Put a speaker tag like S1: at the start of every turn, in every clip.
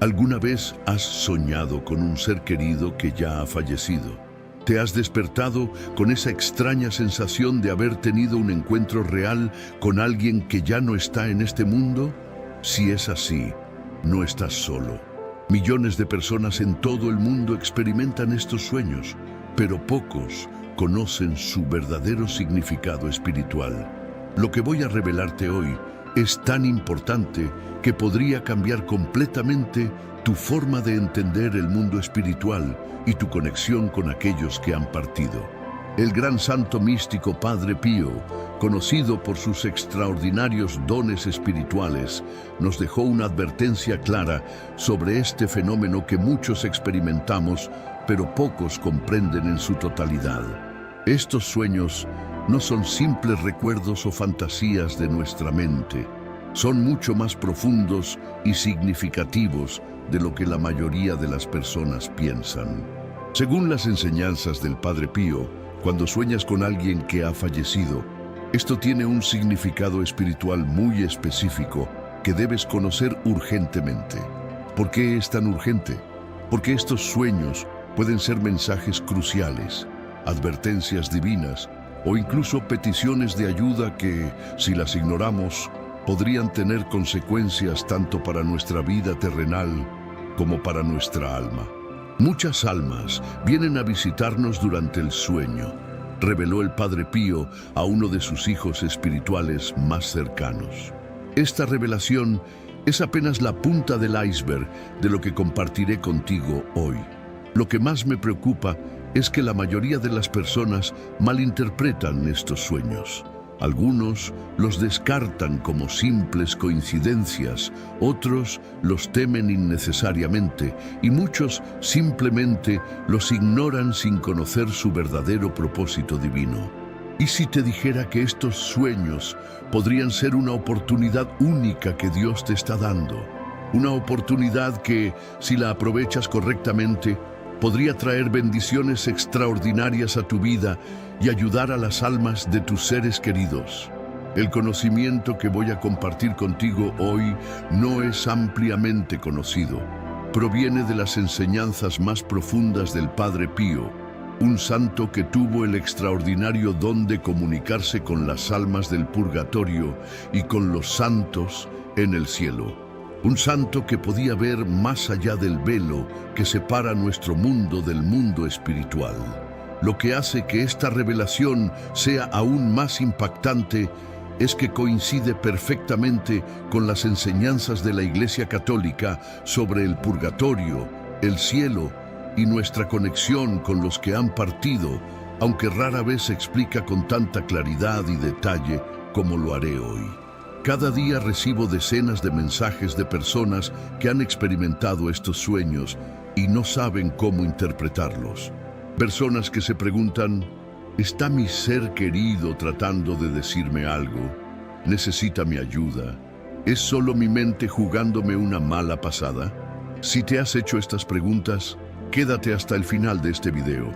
S1: ¿Alguna vez has soñado con un ser querido que ya ha fallecido? ¿Te has despertado con esa extraña sensación de haber tenido un encuentro real con alguien que ya no está en este mundo? Si es así, no estás solo. Millones de personas en todo el mundo experimentan estos sueños, pero pocos conocen su verdadero significado espiritual. Lo que voy a revelarte hoy es tan importante que podría cambiar completamente tu forma de entender el mundo espiritual y tu conexión con aquellos que han partido. El gran santo místico Padre Pío, conocido por sus extraordinarios dones espirituales, nos dejó una advertencia clara sobre este fenómeno que muchos experimentamos, pero pocos comprenden en su totalidad. Estos sueños no son simples recuerdos o fantasías de nuestra mente. Son mucho más profundos y significativos de lo que la mayoría de las personas piensan. Según las enseñanzas del Padre Pío, cuando sueñas con alguien que ha fallecido, esto tiene un significado espiritual muy específico que debes conocer urgentemente. ¿Por qué es tan urgente? Porque estos sueños pueden ser mensajes cruciales, advertencias divinas o incluso peticiones de ayuda que, si las ignoramos, podrían tener consecuencias tanto para nuestra vida terrenal como para nuestra alma. Muchas almas vienen a visitarnos durante el sueño, reveló el Padre Pío a uno de sus hijos espirituales más cercanos. Esta revelación es apenas la punta del iceberg de lo que compartiré contigo hoy. Lo que más me preocupa es que la mayoría de las personas malinterpretan estos sueños. Algunos los descartan como simples coincidencias, otros los temen innecesariamente y muchos simplemente los ignoran sin conocer su verdadero propósito divino. ¿Y si te dijera que estos sueños podrían ser una oportunidad única que Dios te está dando? Una oportunidad que, si la aprovechas correctamente, podría traer bendiciones extraordinarias a tu vida y ayudar a las almas de tus seres queridos. El conocimiento que voy a compartir contigo hoy no es ampliamente conocido. Proviene de las enseñanzas más profundas del Padre Pío, un santo que tuvo el extraordinario don de comunicarse con las almas del purgatorio y con los santos en el cielo. Un santo que podía ver más allá del velo que separa nuestro mundo del mundo espiritual. Lo que hace que esta revelación sea aún más impactante es que coincide perfectamente con las enseñanzas de la Iglesia Católica sobre el purgatorio, el cielo y nuestra conexión con los que han partido, aunque rara vez se explica con tanta claridad y detalle como lo haré hoy. Cada día recibo decenas de mensajes de personas que han experimentado estos sueños y no saben cómo interpretarlos. Personas que se preguntan, ¿está mi ser querido tratando de decirme algo? ¿Necesita mi ayuda? ¿Es solo mi mente jugándome una mala pasada? Si te has hecho estas preguntas, quédate hasta el final de este video.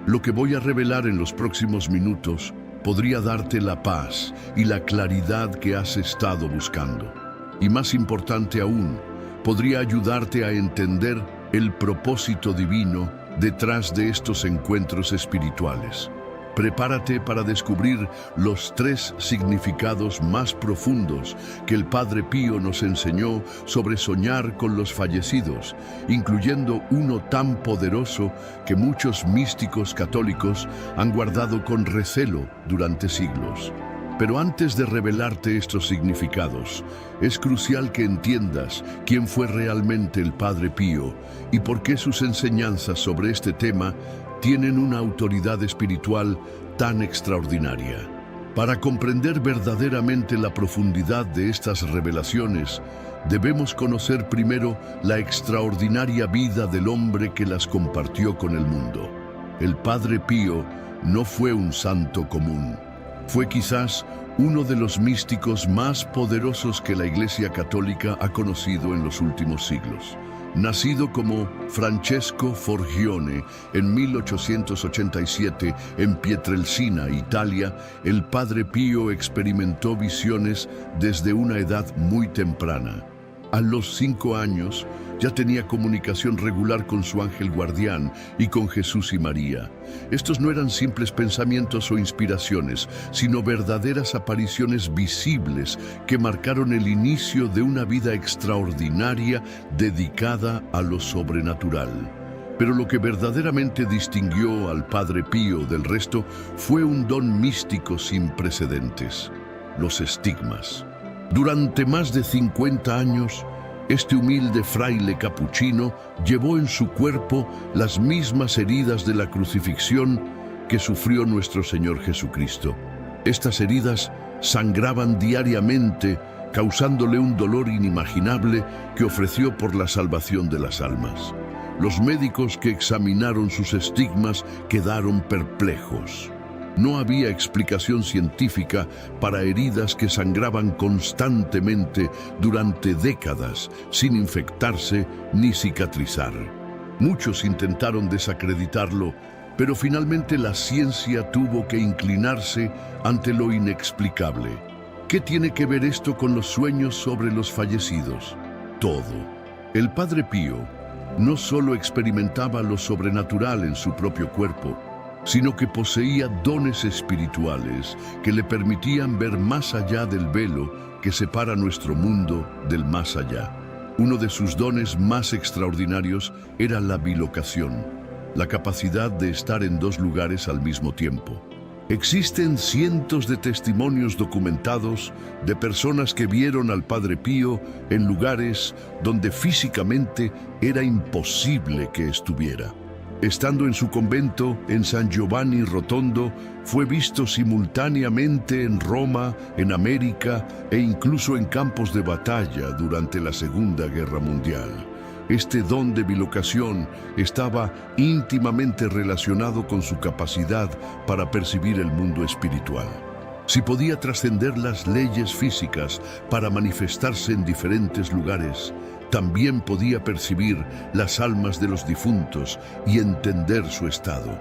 S1: Lo que voy a revelar en los próximos minutos podría darte la paz y la claridad que has estado buscando. Y más importante aún, podría ayudarte a entender el propósito divino detrás de estos encuentros espirituales. Prepárate para descubrir los 3 significados más profundos que el Padre Pío nos enseñó sobre soñar con los fallecidos, incluyendo uno tan poderoso que muchos místicos católicos han guardado con recelo durante siglos. Pero antes de revelarte estos significados, es crucial que entiendas quién fue realmente el Padre Pío y por qué sus enseñanzas sobre este tema tienen una autoridad espiritual tan extraordinaria. Para comprender verdaderamente la profundidad de estas revelaciones, debemos conocer primero la extraordinaria vida del hombre que las compartió con el mundo. El Padre Pío no fue un santo común. Fue quizás uno de los místicos más poderosos que la Iglesia Católica ha conocido en los últimos siglos. Nacido como Francesco Forgione en 1887 en Pietrelcina, Italia, el Padre Pío experimentó visiones desde una edad muy temprana. A los 5 años, ya tenía comunicación regular con su ángel guardián y con Jesús y María. Estos no eran simples pensamientos o inspiraciones, sino verdaderas apariciones visibles que marcaron el inicio de una vida extraordinaria dedicada a lo sobrenatural. Pero lo que verdaderamente distinguió al Padre Pío del resto fue un don místico sin precedentes: los estigmas. Durante más de 50 años, este humilde fraile capuchino llevó en su cuerpo las mismas heridas de la crucifixión que sufrió nuestro Señor Jesucristo. Estas heridas sangraban diariamente, causándole un dolor inimaginable que ofreció por la salvación de las almas. Los médicos que examinaron sus estigmas quedaron perplejos. No había explicación científica para heridas que sangraban constantemente durante décadas, sin infectarse ni cicatrizar. Muchos intentaron desacreditarlo, pero finalmente la ciencia tuvo que inclinarse ante lo inexplicable. ¿Qué tiene que ver esto con los sueños sobre los fallecidos? Todo. El Padre Pío no solo experimentaba lo sobrenatural en su propio cuerpo, sino que poseía dones espirituales que le permitían ver más allá del velo que separa nuestro mundo del más allá. Uno de sus dones más extraordinarios era la bilocación, la capacidad de estar en dos lugares al mismo tiempo. Existen cientos de testimonios documentados de personas que vieron al Padre Pío en lugares donde físicamente era imposible que estuviera. Estando en su convento en San Giovanni Rotondo, fue visto simultáneamente en Roma, en América e incluso en campos de batalla durante la Segunda Guerra Mundial. Este don de bilocación estaba íntimamente relacionado con su capacidad para percibir el mundo espiritual. Si podía trascender las leyes físicas para manifestarse en diferentes lugares, también podía percibir las almas de los difuntos y entender su estado.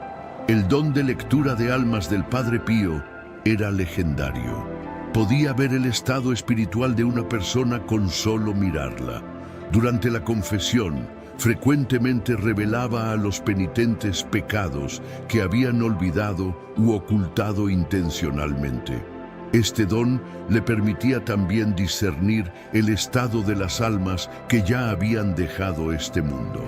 S1: El don de lectura de almas del Padre Pío era legendario. Podía ver el estado espiritual de una persona con solo mirarla. Durante la confesión, frecuentemente revelaba a los penitentes pecados que habían olvidado u ocultado intencionalmente. Este don le permitía también discernir el estado de las almas que ya habían dejado este mundo.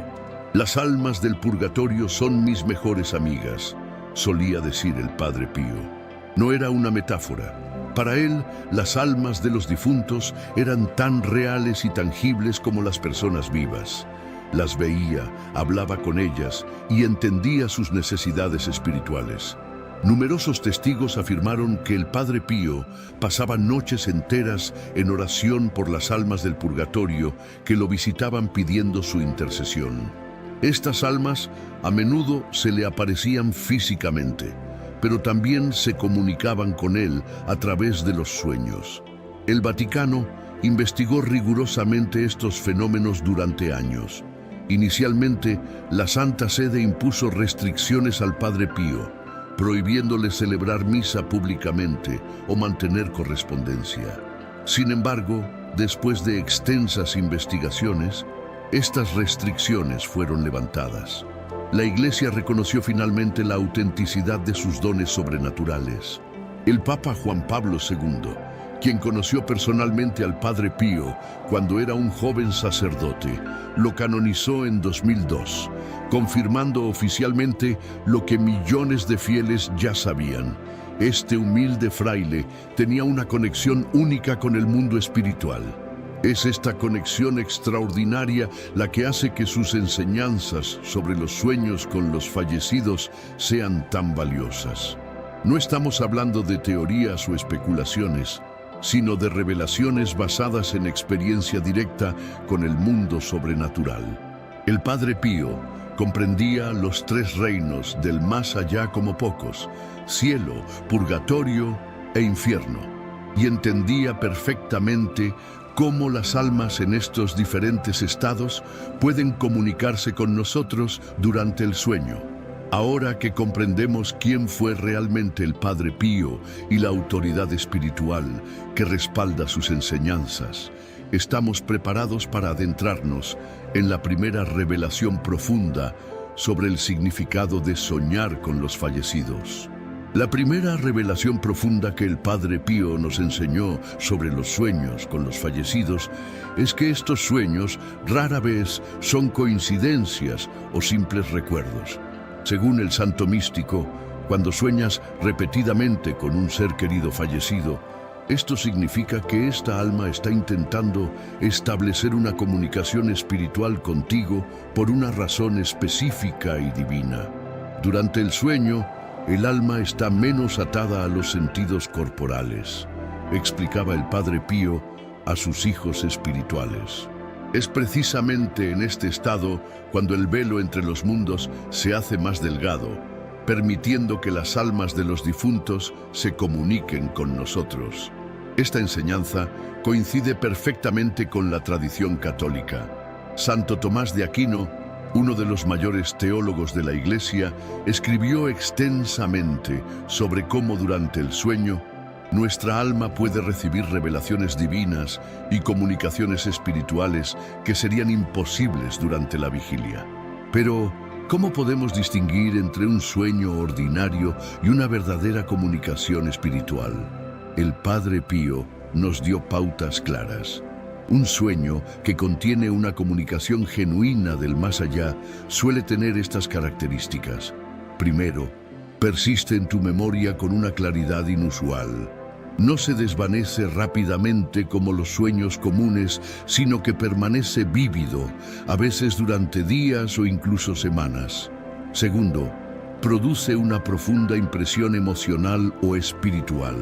S1: Las almas del purgatorio son mis mejores amigas, solía decir el Padre Pío. No era una metáfora. Para él, las almas de los difuntos eran tan reales y tangibles como las personas vivas. Las veía, hablaba con ellas y entendía sus necesidades espirituales. Numerosos testigos afirmaron que el Padre Pío pasaba noches enteras en oración por las almas del purgatorio que lo visitaban pidiendo su intercesión. Estas almas a menudo se le aparecían físicamente, pero también se comunicaban con él a través de los sueños. El Vaticano investigó rigurosamente estos fenómenos durante años. Inicialmente, la Santa Sede impuso restricciones al Padre Pío, prohibiéndole celebrar misa públicamente o mantener correspondencia. Sin embargo, después de extensas investigaciones, estas restricciones fueron levantadas. La Iglesia reconoció finalmente la autenticidad de sus dones sobrenaturales. El Papa Juan Pablo II, quien conoció personalmente al Padre Pío cuando era un joven sacerdote, lo canonizó en 2002, confirmando oficialmente lo que millones de fieles ya sabían. Este humilde fraile tenía una conexión única con el mundo espiritual. Es esta conexión extraordinaria la que hace que sus enseñanzas sobre los sueños con los fallecidos sean tan valiosas. No estamos hablando de teorías o especulaciones, sino de revelaciones basadas en experiencia directa con el mundo sobrenatural. El Padre Pío comprendía los tres reinos del más allá como pocos: cielo, purgatorio e infierno, y entendía perfectamente cómo las almas en estos diferentes estados pueden comunicarse con nosotros durante el sueño. Ahora que comprendemos quién fue realmente el Padre Pío y la autoridad espiritual que respalda sus enseñanzas, estamos preparados para adentrarnos en la primera revelación profunda sobre el significado de soñar con los fallecidos. La primera revelación profunda que el Padre Pío nos enseñó sobre los sueños con los fallecidos es que estos sueños rara vez son coincidencias o simples recuerdos. Según el santo místico, cuando sueñas repetidamente con un ser querido fallecido, esto significa que esta alma está intentando establecer una comunicación espiritual contigo por una razón específica y divina. Durante el sueño, el alma está menos atada a los sentidos corporales, explicaba el Padre Pío a sus hijos espirituales. Es precisamente en este estado cuando el velo entre los mundos se hace más delgado, permitiendo que las almas de los difuntos se comuniquen con nosotros. Esta enseñanza coincide perfectamente con la tradición católica. Santo Tomás de Aquino, uno de los mayores teólogos de la Iglesia, escribió extensamente sobre cómo durante el sueño nuestra alma puede recibir revelaciones divinas y comunicaciones espirituales que serían imposibles durante la vigilia. Pero, ¿cómo podemos distinguir entre un sueño ordinario y una verdadera comunicación espiritual? El Padre Pío nos dio pautas claras. Un sueño que contiene una comunicación genuina del más allá suele tener estas características. Primero, persiste en tu memoria con una claridad inusual. No se desvanece rápidamente como los sueños comunes, sino que permanece vívido, a veces durante días o incluso semanas. Segundo, produce una profunda impresión emocional o espiritual.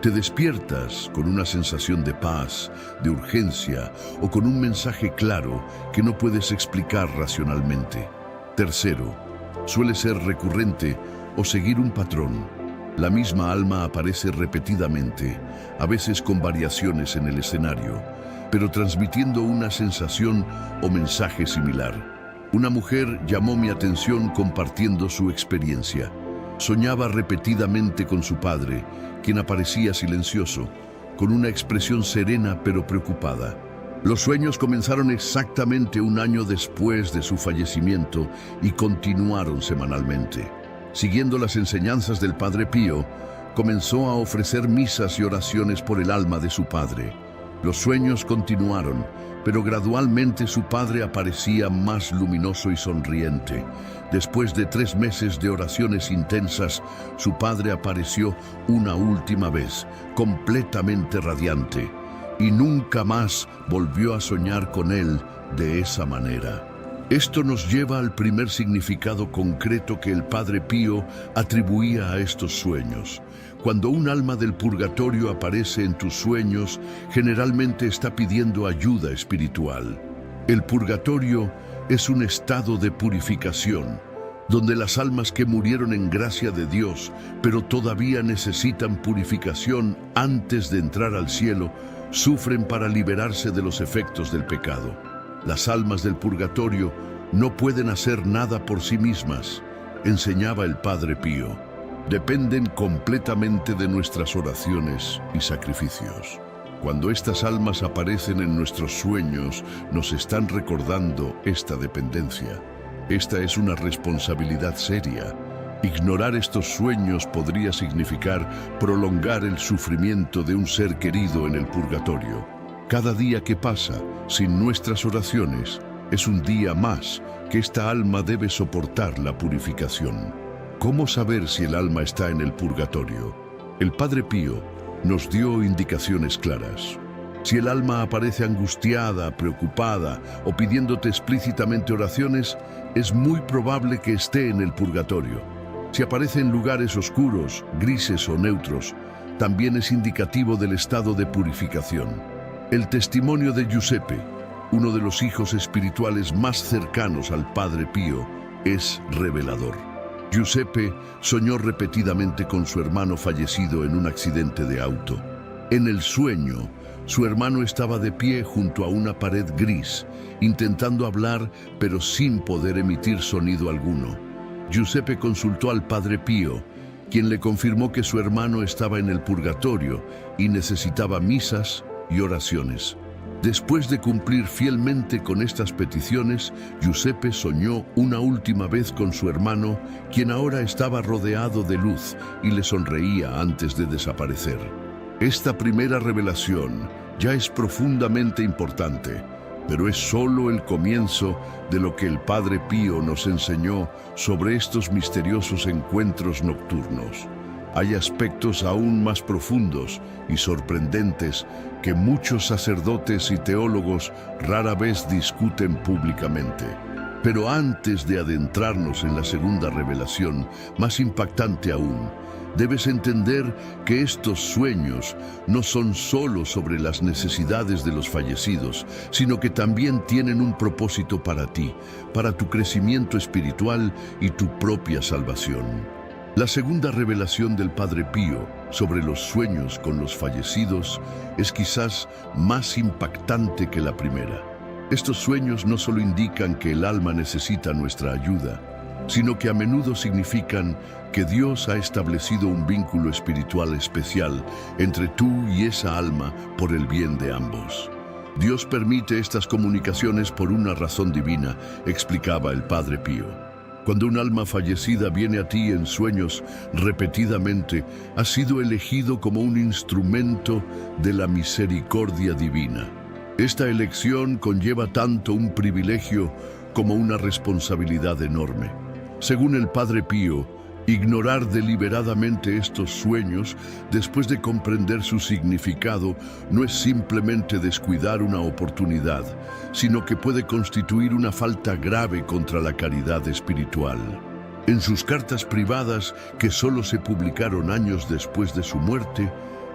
S1: Te despiertas con una sensación de paz, de urgencia o con un mensaje claro que no puedes explicar racionalmente. Tercero, suele ser recurrente o seguir un patrón. La misma alma aparece repetidamente, a veces con variaciones en el escenario, pero transmitiendo una sensación o mensaje similar. Una mujer llamó mi atención compartiendo su experiencia. Soñaba repetidamente con su padre, quien aparecía silencioso, con una expresión serena pero preocupada. Los sueños comenzaron exactamente un año después de su fallecimiento y continuaron semanalmente. Siguiendo las enseñanzas del Padre Pío, comenzó a ofrecer misas y oraciones por el alma de su padre. Los sueños continuaron, pero gradualmente su padre aparecía más luminoso y sonriente. Después de 3 meses de oraciones intensas, su padre apareció una última vez, completamente radiante, y nunca más volvió a soñar con él de esa manera. Esto nos lleva al primer significado concreto que el Padre Pío atribuía a estos sueños. Cuando un alma del purgatorio aparece en tus sueños, generalmente está pidiendo ayuda espiritual. El purgatorio es un estado de purificación, donde las almas que murieron en gracia de Dios, pero todavía necesitan purificación antes de entrar al cielo, sufren para liberarse de los efectos del pecado. Las almas del purgatorio no pueden hacer nada por sí mismas, enseñaba el Padre Pío. Dependen completamente de nuestras oraciones y sacrificios. Cuando estas almas aparecen en nuestros sueños, nos están recordando esta dependencia. Esta es una responsabilidad seria. Ignorar estos sueños podría significar prolongar el sufrimiento de un ser querido en el purgatorio. Cada día que pasa sin nuestras oraciones es un día más que esta alma debe soportar la purificación. ¿Cómo saber si el alma está en el purgatorio? El Padre Pío nos dio indicaciones claras. Si el alma aparece angustiada, preocupada o pidiéndote explícitamente oraciones, es muy probable que esté en el purgatorio. Si aparece en lugares oscuros, grises o neutros, también es indicativo del estado de purificación. El testimonio de Giuseppe, uno de los hijos espirituales más cercanos al Padre Pío, es revelador. Giuseppe soñó repetidamente con su hermano fallecido en un accidente de auto. En el sueño, su hermano estaba de pie junto a una pared gris, intentando hablar, pero sin poder emitir sonido alguno. Giuseppe consultó al Padre Pío, quien le confirmó que su hermano estaba en el purgatorio y necesitaba misas y oraciones. Después de cumplir fielmente con estas peticiones, Giuseppe soñó una última vez con su hermano, quien ahora estaba rodeado de luz y le sonreía antes de desaparecer. Esta primera revelación ya es profundamente importante, pero es solo el comienzo de lo que el Padre Pío nos enseñó sobre estos misteriosos encuentros nocturnos. Hay aspectos aún más profundos y sorprendentes que muchos sacerdotes y teólogos rara vez discuten públicamente. Pero antes de adentrarnos en la segunda revelación, más impactante aún, debes entender que estos sueños no son solo sobre las necesidades de los fallecidos, sino que también tienen un propósito para ti, para tu crecimiento espiritual y tu propia salvación. La segunda revelación del Padre Pío sobre los sueños con los fallecidos es quizás más impactante que la primera. Estos sueños no solo indican que el alma necesita nuestra ayuda, sino que a menudo significan que Dios ha establecido un vínculo espiritual especial entre tú y esa alma por el bien de ambos. Dios permite estas comunicaciones por una razón divina, explicaba el Padre Pío. Cuando un alma fallecida viene a ti en sueños repetidamente, has sido elegido como un instrumento de la misericordia divina. Esta elección conlleva tanto un privilegio como una responsabilidad enorme. Según el Padre Pío, ignorar deliberadamente estos sueños después de comprender su significado no es simplemente descuidar una oportunidad, sino que puede constituir una falta grave contra la caridad espiritual. En sus cartas privadas, que solo se publicaron años después de su muerte,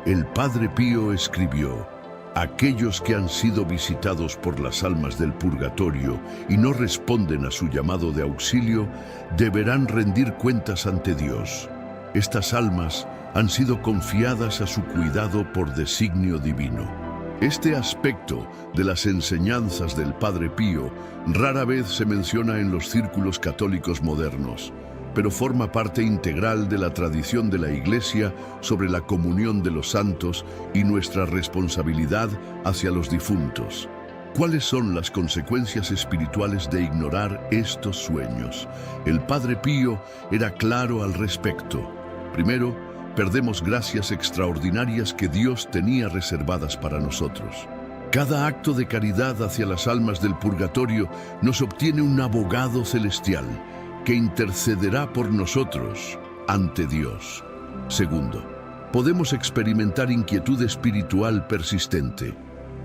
S1: el Padre Pío escribió: aquellos que han sido visitados por las almas del purgatorio y no responden a su llamado de auxilio, deberán rendir cuentas ante Dios. Estas almas han sido confiadas a su cuidado por designio divino. Este aspecto de las enseñanzas del Padre Pío rara vez se menciona en los círculos católicos modernos, pero forma parte integral de la tradición de la Iglesia sobre la comunión de los santos y nuestra responsabilidad hacia los difuntos. ¿Cuáles son las consecuencias espirituales de ignorar estos sueños? El Padre Pío era claro al respecto. Primero, perdemos gracias extraordinarias que Dios tenía reservadas para nosotros. Cada acto de caridad hacia las almas del purgatorio nos obtiene un abogado celestial que intercederá por nosotros ante Dios. Segundo, podemos experimentar inquietud espiritual persistente.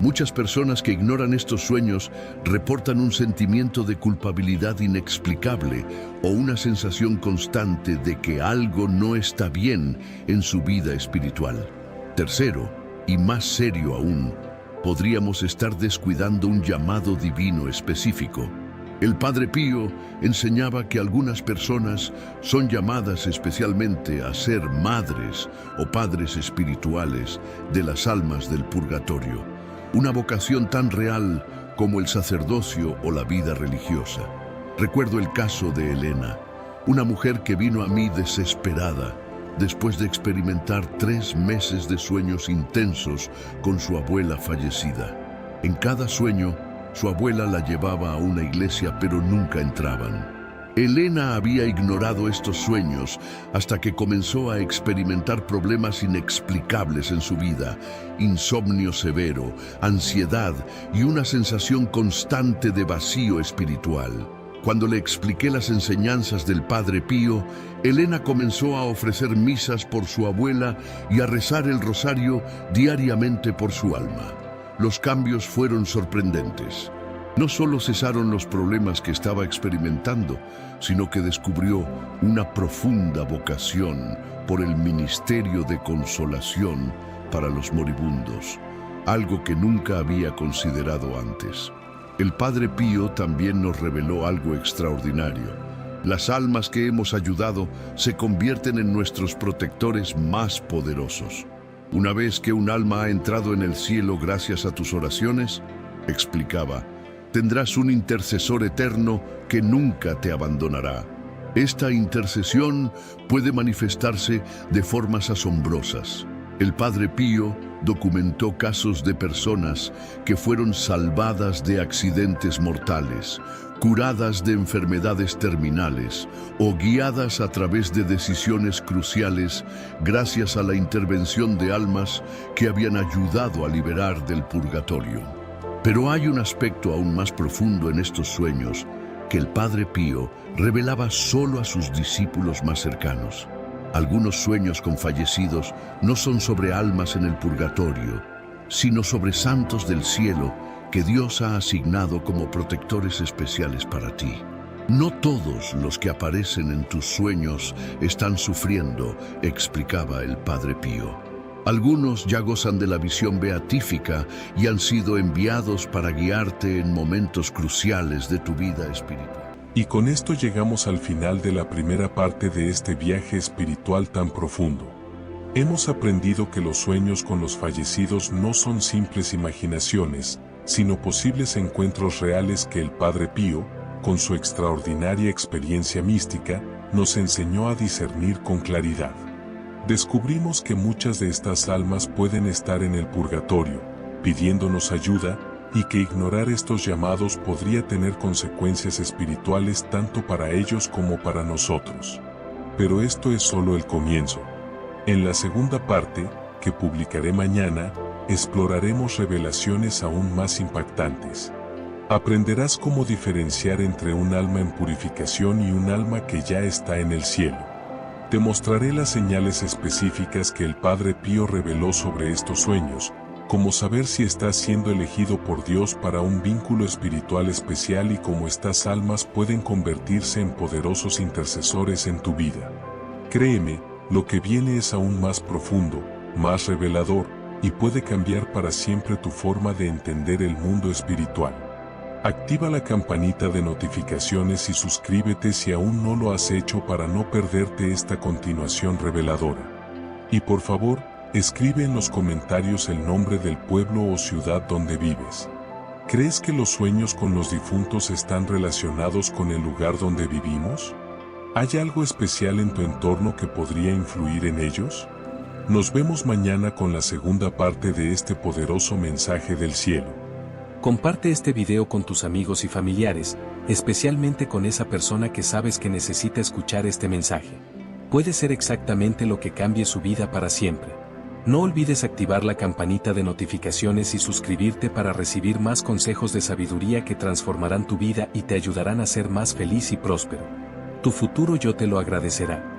S1: Muchas personas que ignoran estos sueños reportan un sentimiento de culpabilidad inexplicable o una sensación constante de que algo no está bien en su vida espiritual. Tercero, y más serio aún, podríamos estar descuidando un llamado divino específico. El Padre Pío enseñaba que algunas personas son llamadas especialmente a ser madres o padres espirituales de las almas del purgatorio, una vocación tan real como el sacerdocio o la vida religiosa. Recuerdo el caso de Elena, una mujer que vino a mí desesperada después de experimentar 3 meses de sueños intensos con su abuela fallecida. En cada sueño, su abuela la llevaba a una iglesia, pero nunca entraban. Elena había ignorado estos sueños hasta que comenzó a experimentar problemas inexplicables en su vida: insomnio severo, ansiedad y una sensación constante de vacío espiritual. Cuando le expliqué las enseñanzas del Padre Pío, Elena comenzó a ofrecer misas por su abuela y a rezar el rosario diariamente por su alma. Los cambios fueron sorprendentes. No solo cesaron los problemas que estaba experimentando, sino que descubrió una profunda vocación por el ministerio de consolación para los moribundos, algo que nunca había considerado antes. El Padre Pío también nos reveló algo extraordinario. Las almas que hemos ayudado se convierten en nuestros protectores más poderosos. Una vez que un alma ha entrado en el cielo gracias a tus oraciones, explicaba, tendrás un intercesor eterno que nunca te abandonará. Esta intercesión puede manifestarse de formas asombrosas. El Padre Pío documentó casos de personas que fueron salvadas de accidentes mortales, curadas de enfermedades terminales o guiadas a través de decisiones cruciales gracias a la intervención de almas que habían ayudado a liberar del purgatorio. Pero hay un aspecto aún más profundo en estos sueños que el Padre Pío revelaba solo a sus discípulos más cercanos. Algunos sueños con fallecidos no son sobre almas en el purgatorio, sino sobre santos del cielo que Dios ha asignado como protectores especiales para ti. No todos los que aparecen en tus sueños están sufriendo, explicaba el Padre Pío. Algunos ya gozan de la visión beatífica y han sido enviados para guiarte en momentos cruciales de tu vida espiritual.
S2: Y con esto llegamos al final de la primera parte de este viaje espiritual tan profundo. Hemos aprendido que los sueños con los fallecidos no son simples imaginaciones, sino posibles encuentros reales que el Padre Pío, con su extraordinaria experiencia mística, nos enseñó a discernir con claridad. Descubrimos que muchas de estas almas pueden estar en el purgatorio, pidiéndonos ayuda, y que ignorar estos llamados podría tener consecuencias espirituales tanto para ellos como para nosotros. Pero esto es solo el comienzo. En la segunda parte, que publicaré mañana, exploraremos revelaciones aún más impactantes. Aprenderás cómo diferenciar entre un alma en purificación y un alma que ya está en el cielo. Te mostraré las señales específicas que el Padre Pío reveló sobre estos sueños, como saber si estás siendo elegido por Dios para un vínculo espiritual especial y cómo estas almas pueden convertirse en poderosos intercesores en tu vida. Créeme, lo que viene es aún más profundo, más revelador, y puede cambiar para siempre tu forma de entender el mundo espiritual. Activa la campanita de notificaciones y suscríbete si aún no lo has hecho para no perderte esta continuación reveladora. Y por favor, escribe en los comentarios el nombre del pueblo o ciudad donde vives. ¿Crees que los sueños con los difuntos están relacionados con el lugar donde vivimos? ¿Hay algo especial en tu entorno que podría influir en ellos? Nos vemos mañana con la segunda parte de este poderoso mensaje del cielo.
S3: Comparte este video con tus amigos y familiares, especialmente con esa persona que sabes que necesita escuchar este mensaje. Puede ser exactamente lo que cambie su vida para siempre. No olvides activar la campanita de notificaciones y suscribirte para recibir más consejos de sabiduría que transformarán tu vida y te ayudarán a ser más feliz y próspero. Tu futuro yo te lo agradecerá.